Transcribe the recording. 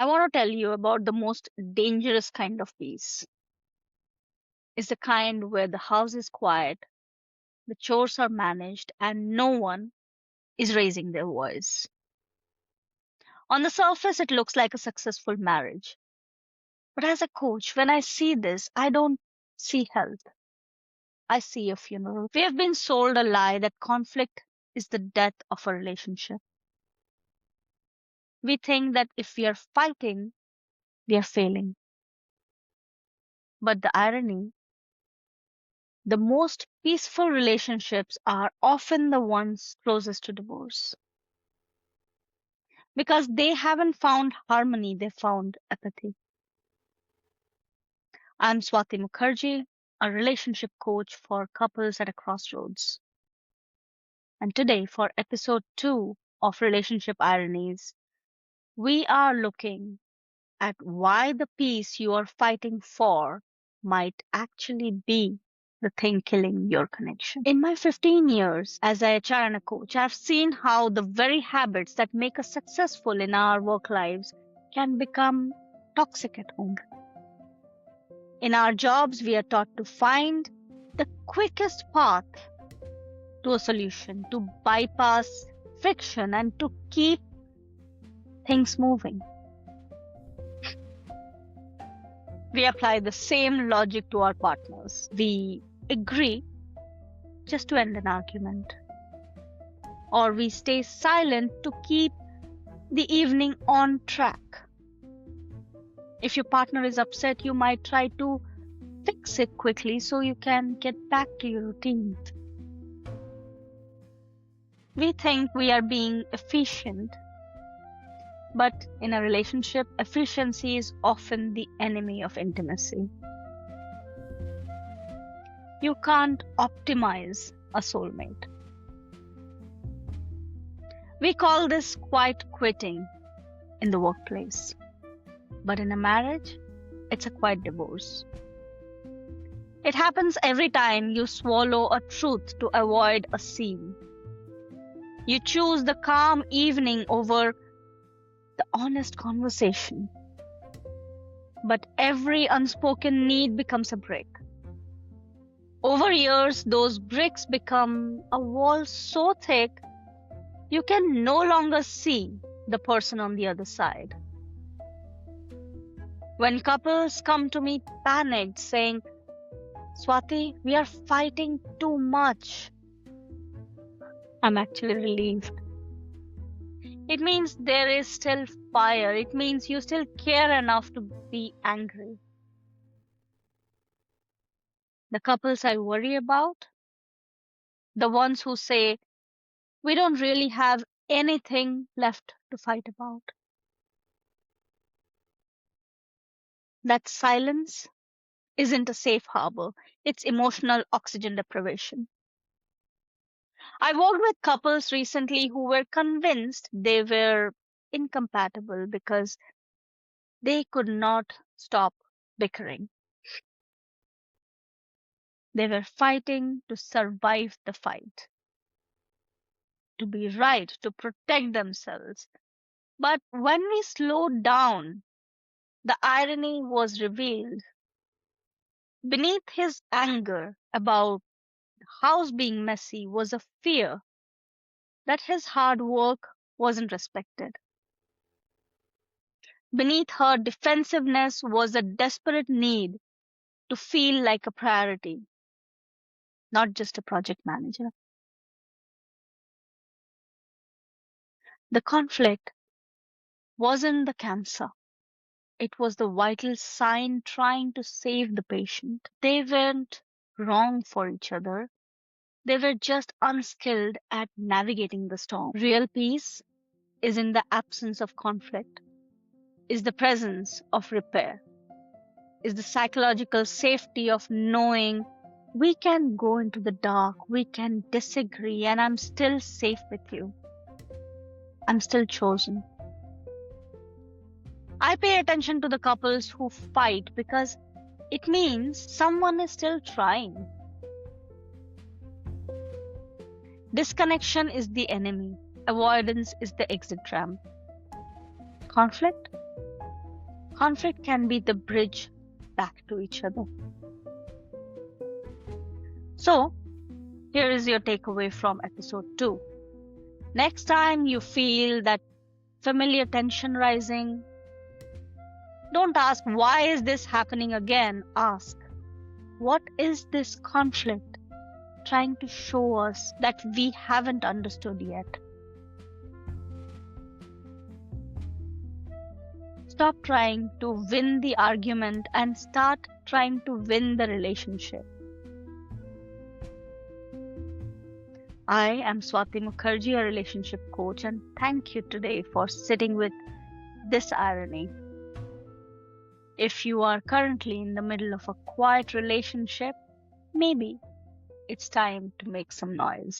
I want to tell you about the most dangerous kind of peace. Is the kind where the house is quiet, the chores are managed, and no one is raising their voice. On the surface, it looks like a successful marriage. But as a coach, when I see this, I don't see health. I see a funeral. We have been sold a lie that conflict is the death of a relationship. We think that if we are fighting, we are failing. But the irony, the most peaceful relationships are often the ones closest to divorce because they haven't found harmony, they found apathy. I'm Swati Mukherjee, a relationship coach for couples at a crossroads. And today, for episode 2 of Relationship Ironies, we are looking at why the peace you are fighting for might actually be the thing killing your connection. In my 15 years as a HR and a coach, I've seen how the very habits that make us successful in our work lives can become toxic at home. In our jobs, we are taught to find the quickest path to a solution, to bypass friction, and to keep things moving. We apply the same logic to our partners. We agree just to end an argument, or we stay silent to keep the evening on track. If your partner is upset, you might try to fix it quickly so you can get back to your routine. We think we are being efficient, but in a relationship, efficiency is often the enemy of intimacy. You can't optimize a soulmate. We call this quiet quitting in the workplace. But in a marriage, it's a quiet divorce. It happens every time you swallow a truth to avoid a scene. You choose the calm evening over the honest conversation. But every unspoken need becomes a brick. Over years, those bricks become a wall so thick you can no longer see the person on the other side. When couples come to me panicked saying, Swati, we are fighting too much, I'm actually relieved. It means there is still fire. It means you still care enough to be angry. The couples I worry about, the ones who say, we don't really have anything left to fight about. That silence isn't a safe harbor. It's emotional oxygen deprivation. I worked with couples recently who were convinced they were incompatible because they could not stop bickering. They were fighting to survive the fight, to be right, to protect themselves. But when we slowed down, the irony was revealed. Beneath his anger about the house being messy was a fear that his hard work wasn't respected. Beneath her defensiveness was a desperate need to feel like a priority, not just a project manager. The conflict wasn't the cancer. It was the vital sign trying to save the patient. They weren't wrong for each other. They were just unskilled at navigating the storm. Real peace is in the absence of conflict, is the presence of repair, is the psychological safety of knowing we can go into the dark, we can disagree, and I'm still safe with you. I'm still chosen. I pay attention to the couples who fight because it means someone is still trying. Disconnection is the enemy. Avoidance is the exit ramp. Conflict? conflict can be the bridge back to each other. So, here is your takeaway from episode 2. Next time you feel that familiar tension rising, don't ask, why is this happening again? Ask, what is this conflict trying to show us that we haven't understood yet? Stop trying to win the argument and start trying to win the relationship. I am Swati Mukherjee, a relationship coach, and thank you today for sitting with this irony. If you are currently in the middle of a quiet relationship, maybe it's time to make some noise.